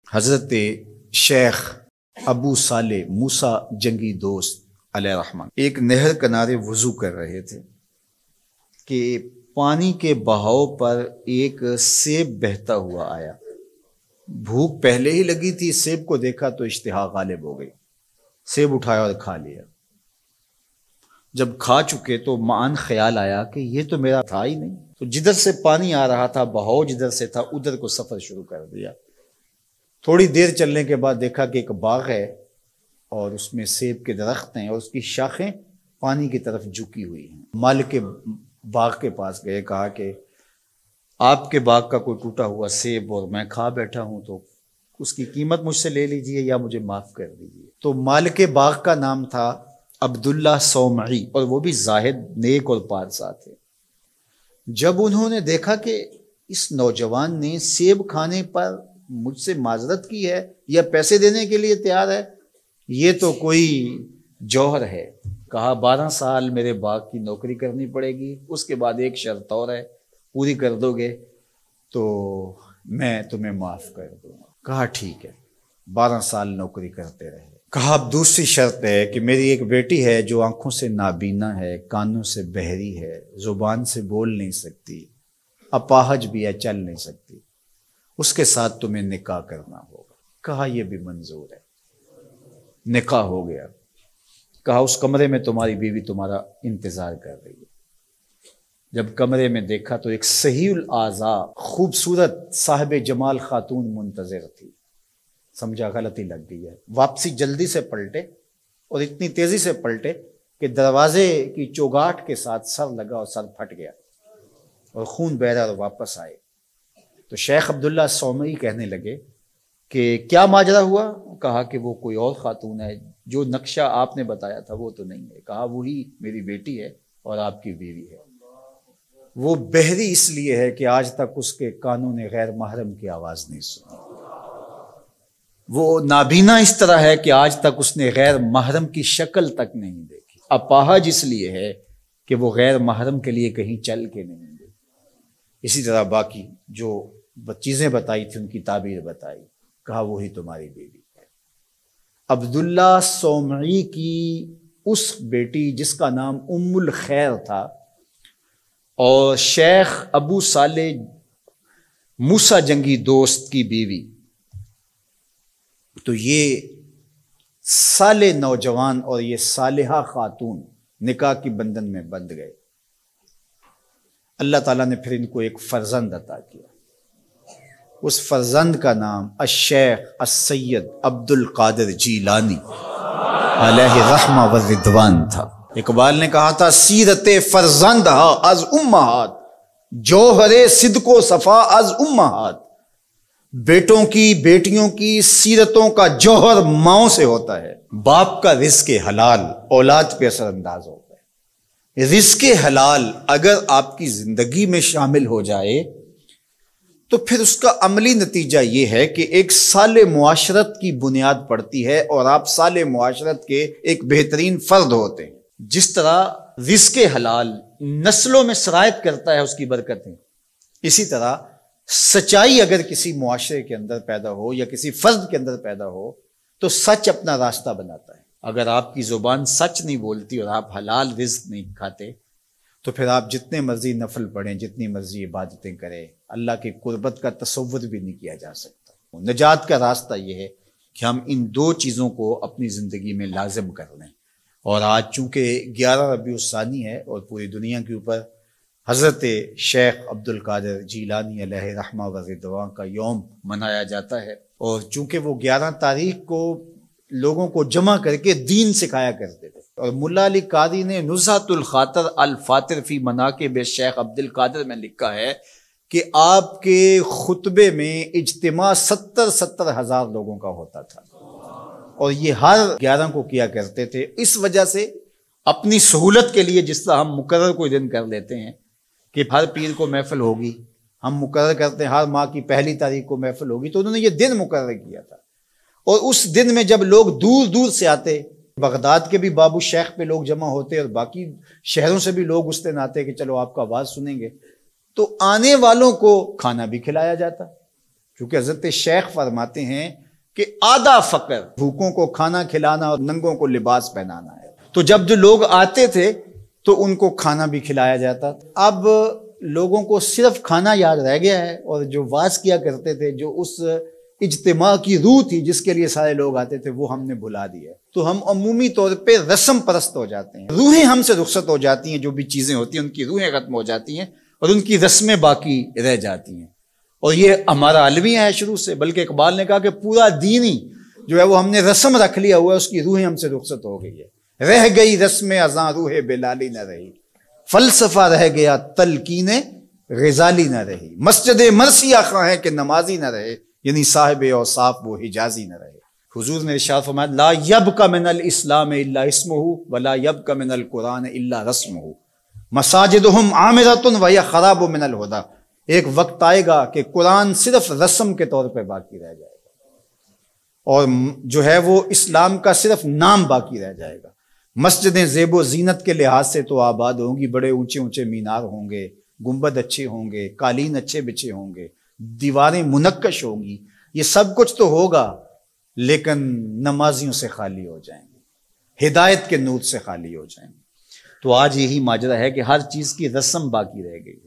حضرت شیخ ابو صالح موسیٰ جنگی دوست علیہ الرحمن ایک نہر کنارے وضو کر رہے تھے کہ پانی کے بہاؤ پر ایک سیب بہتا ہوا آیا۔ بھوک پہلے ہی لگی تھی، سیب کو دیکھا تو اشتہا غالب ہو گئی، سیب اٹھایا اور کھا لیا۔ جب کھا چکے تو معاً خیال آیا کہ یہ تو میرا تھا ہی نہیں، تو جدھر سے پانی آ رہا تھا، بہاؤ جدھر سے تھا، ادھر کو سفر شروع کر دیا۔ تھوڑی دیر چلنے کے بعد دیکھا کہ ایک باغ ہے اور اس میں سیب کے درخت ہیں اور اس کی شاخیں پانی کی طرف جھکی ہوئی ہیں۔ مالک باغ کے پاس گئے، کہا کہ آپ کے باغ کا کوئی ٹوٹا ہوا سیب اور میں کھا بیٹھا ہوں، تو اس کی قیمت مجھ سے لے لیجئے یا مجھے معاف کر دیجئے۔ تو مالک باغ کا نام تھا عبداللہ صومعی، اور وہ بھی زاہد، نیک اور پارسا تھے۔ جب انہوں نے دیکھا کہ اس نوجوان نے سیب کھانے پر مجھ سے معذرت کی ہے یا پیسے دینے کے لیے تیار ہے، یہ تو کوئی جوہر ہے، کہا 12 سال میرے باغ کی نوکری کرنی پڑے گی، اس کے بعد ایک شرط اور ہے، پوری کر دو گے تو میں تمہیں معاف کر دوں گا۔ کہا ٹھیک ہے، 12 سال نوکری کرتے رہے۔ کہا اب دوسری شرط ہے کہ میری ایک بیٹی ہے جو آنکھوں سے نابینا ہے، کانوں سے بہری ہے، زبان سے بول نہیں سکتی، اپاہج بھی ہے، چل نہیں سکتی، اس کے ساتھ تمہیں نکاح کرنا ہوگا۔ کہا یہ بھی منظور ہے۔ نکاح ہو گیا۔ کہا اس کمرے میں تمہاری بیوی تمہارا انتظار کر رہی ہے۔ جب کمرے میں دیکھا تو ایک صحیح الاعضاء خوبصورت صاحب جمال خاتون منتظر تھی۔ سمجھا غلطی لگ گئی ہے، واپسی جلدی سے پلٹے اور اتنی تیزی سے پلٹے کہ دروازے کی چوگاٹ کے ساتھ سر لگا اور سر پھٹ گیا اور خون بہ رہا، اور واپس آئے تو شیخ عبداللہ صومعی کہنے لگے کہ کیا ماجرا ہوا؟ کہا کہ وہ کوئی اور خاتون ہے، جو نقشہ آپ نے بتایا تھا وہ تو نہیں ہے۔ کہا وہی میری بیٹی ہے اور آپ کی بیوی ہے۔ وہ بہری اس لیے ہے کہ آج تک اس کے کانوں نے غیر محرم کی آواز نہیں سنی۔ وہ نابینا اس طرح ہے کہ آج تک اس نے غیر محرم کی شکل تک نہیں دیکھی۔ اپاہج اس لیے ہے کہ وہ غیر محرم کے لیے کہیں چل کے نہیں گئی۔ اسی طرح باقی جو چیزیں بتائی تھی ان کی تعبیر بتائی۔ کہا وہی تمہاری بیوی ہے۔ عبداللہ صومعی کی اس بیٹی جس کا نام ام الخیر تھا، اور شیخ ابو صالح موسیٰ جنگی دوست کی بیوی، تو یہ صالح نوجوان اور یہ صالحہ خاتون نکاح کی بندھن میں بندھ گئے۔ اللہ تعالیٰ نے پھر ان کو ایک فرزند عطا کیا۔ اس فرزند کا نام الشیخ السید عبد القادر جیلانی علیہ رحمہ و رضوان تھا۔ اقبال نے کہا تھا سیرت فرزند از امہات، جوہر صدق و صفا از امہات۔ بیٹوں کی بیٹیوں کی سیرتوں کا جوہر ماؤں سے ہوتا ہے۔ باپ کا رزق حلال اولاد پہ اثر انداز ہوتا ہے۔ رزق حلال اگر آپ کی زندگی میں شامل ہو جائے تو پھر اس کا عملی نتیجہ یہ ہے کہ ایک صالح معاشرت کی بنیاد پڑتی ہے اور آپ صالح معاشرت کے ایک بہترین فرد ہوتے ہیں۔ جس طرح رزق حلال نسلوں میں سرایت کرتا ہے اس کی برکتیں، اسی طرح سچائی اگر کسی معاشرے کے اندر پیدا ہو یا کسی فرد کے اندر پیدا ہو تو سچ اپنا راستہ بناتا ہے۔ اگر آپ کی زبان سچ نہیں بولتی اور آپ حلال رزق نہیں کھاتے تو پھر آپ جتنے مرضی نفل پڑھیں، جتنی مرضی عبادتیں کریں، اللہ کی قربت کا تصور بھی نہیں کیا جا سکتا۔ نجات کا راستہ یہ ہے کہ ہم ان دو چیزوں کو اپنی زندگی میں لازم کر لیں۔ اور آج چونکہ 11 ربیع الثانی ہے اور پوری دنیا کے اوپر حضرت شیخ عبد القادر جیلانی علیہ رحمہ و رضوان کا یوم منایا جاتا ہے، اور چونکہ وہ 11 تاریخ کو لوگوں کو جمع کر کے دین سکھایا کرتے تھے، اور ملا علی قاری نے نزہۃ الخاطر الفاطر فی مناقب شیخ عبد القادر میں لکھا ہے کہ آپ کے خطبے میں اجتماع 70 ہزار لوگوں کا ہوتا تھا، اور یہ ہر 11 کو کیا کرتے تھے۔ اس وجہ سے اپنی سہولت کے لیے جس طرح ہم مقرر کوئی دن کر لیتے ہیں کہ ہر پیر کو محفل ہوگی، ہم مقرر کرتے ہیں ہر ماہ کی پہلی تاریخ کو محفل ہوگی، تو انہوں نے یہ دن مقرر کیا تھا۔ اور اس دن میں جب لوگ دور دور سے آتے، بغداد کے بھی بابو شیخ پہ لوگ جمع ہوتے اور باقی شہروں سے بھی لوگ اس دن آتے کہ چلو آپ کا آواز سنیں گے، تو آنے والوں کو کھانا بھی کھلایا جاتا، کیونکہ حضرت شیخ فرماتے ہیں کہ آدھا فقر بھوکوں کو کھانا کھلانا اور ننگوں کو لباس پہنانا ہے۔ تو جب جو لوگ آتے تھے تو ان کو کھانا بھی کھلایا جاتا تھا۔ اب لوگوں کو صرف کھانا یاد رہ گیا ہے، اور جو واز کیا کرتے تھے، جو اس اجتماع کی روح تھی جس کے لیے سارے لوگ آتے تھے، وہ ہم نے بھلا دیا ہے۔ تو ہم عمومی طور پہ رسم پرست ہو جاتے ہیں، روحیں ہم سے رخصت ہو جاتی ہیں، جو بھی چیزیں ہوتی ہیں ان کی روحیں ختم ہو جاتی ہیں اور ان کی رسمیں باقی رہ جاتی ہیں۔ اور یہ ہمارا المیہ ہے شروع سے، بلکہ اقبال نے کہا کہ پورا دین ہی جو ہے وہ ہم نے رسم رکھ لیا ہوا ہے، اس کی روحیں ہم سے رخصت ہو گئی ہے۔ رہ گئی رسم ازاں روح بلالی نہ رہی، فلسفہ رہ گیا تلقین غزالی نہ رہی، مسجد مرثیہ خواہ ہے کہ نمازی نہ رہے، یعنی صاحب اوصاف وہ حجازی نہ رہے۔ حضور نے ارشاد فرمایا لا یبق من الاسلام الا اسمہ ولا یبق من القرآن الا رسمہ مساجدہم عامرۃ وہی خراب من الہدی۔ ایک وقت آئے گا کہ قرآن صرف رسم کے طور پہ باقی رہ جائے گا، اور جو ہے وہ اسلام کا صرف نام باقی رہ جائے گا۔ مسجدیں زیب و زینت کے لحاظ سے تو آباد ہوں گی، بڑے اونچے اونچے مینار ہوں گے، گنبد اچھے ہوں گے، قالین اچھے بچھے ہوں گے، دیواریں منقش ہوں گی، یہ سب کچھ تو ہوگا، لیکن نمازیوں سے خالی ہو جائیں گے، ہدایت کے نور سے خالی ہو جائیں گے۔ تو آج یہی ماجرا ہے کہ ہر چیز کی رسم باقی رہ گئی ہے۔